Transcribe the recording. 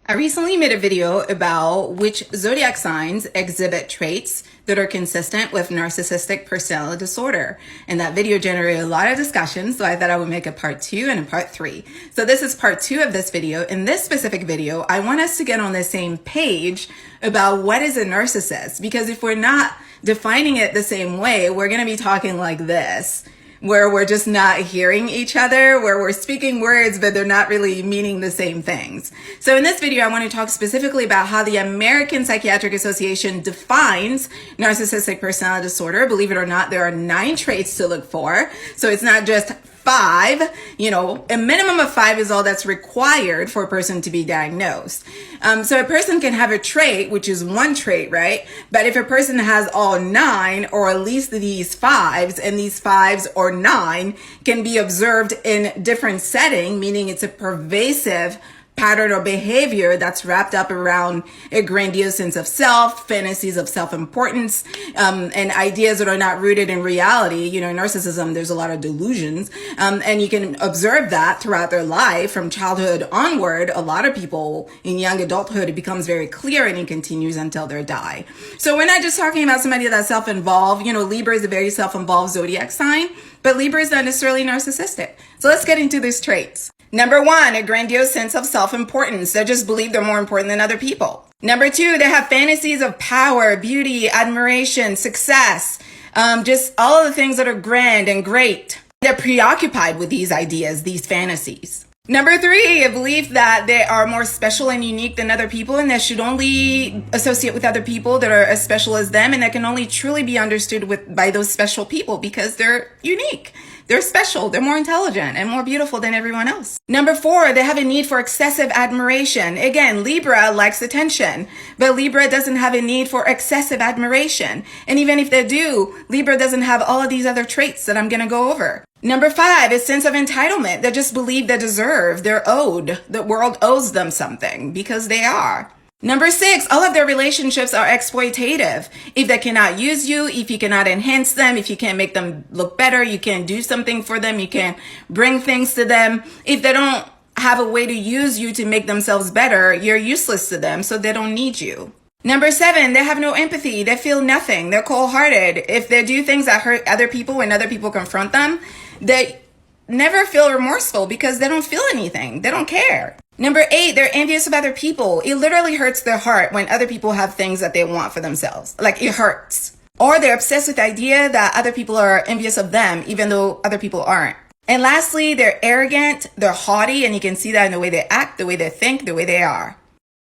I recently made a video about which zodiac signs exhibit traits that are consistent with narcissistic personality disorder. And that video generated a lot of discussion, so I thought I would make a part 2 and a part 3. So this is part 2 of this video. In this specific video, I want us to get on the same page about what is a narcissist, because if we're not defining it the same way, we're going to be talking like this, where we're just not hearing each other, where we're speaking words, but they're not really meaning the same things. So in this video, I want to talk specifically about how the American Psychiatric Association defines narcissistic personality disorder. Believe it or not, there are 9 traits to look for. So it's not just 5, a minimum of 5 is all that's required for a person to be diagnosed. So a person can have a trait, which is one trait, right? But if a person has all 9, or at least these 5s, and these 5s or 9 can be observed in different setting, meaning it's a pervasive pattern or behavior that's wrapped up around a grandiose sense of self, fantasies of self-importance, and ideas that are not rooted in reality. In narcissism, there's a lot of delusions, and you can observe that throughout their life from childhood onward. A lot of people in young adulthood, it becomes very clear, and it continues until they die. So we're not just talking about somebody that's self-involved. Libra is a very self-involved zodiac sign, but Libra is not necessarily narcissistic. So let's get into these traits. Number 1, a grandiose sense of self-importance. They just believe they're more important than other people. Number 2, they have fantasies of power, beauty, admiration, success, just all of the things that are grand and great. They're preoccupied with these ideas, these fantasies. Number 3, a belief that they are more special and unique than other people, and they should only associate with other people that are as special as them, and that can only truly be understood by those special people because they're unique. They're special, they're more intelligent and more beautiful than everyone else. Number 4, they have a need for excessive admiration. Again, Libra likes attention, but Libra doesn't have a need for excessive admiration. And even if they do, Libra doesn't have all of these other traits that I'm going to go over. Number 5, a sense of entitlement. They just believe they deserve, they're owed. The world owes them something because they are. Number 6, all of their relationships are exploitative. If they cannot use you, if you cannot enhance them, if you can't make them look better, you can't do something for them, you can't bring things to them. If they don't have a way to use you to make themselves better, you're useless to them, so they don't need you. Number 7, they have no empathy. They feel nothing. They're cold-hearted. If they do things that hurt other people when other people confront them, they never feel remorseful because they don't feel anything. They don't care. Number 8, they're envious of other people. It literally hurts their heart when other people have things that they want for themselves. Like, it hurts. Or they're obsessed with the idea that other people are envious of them, even though other people aren't. And lastly, they're arrogant, they're haughty, and you can see that in the way they act, the way they think, the way they are.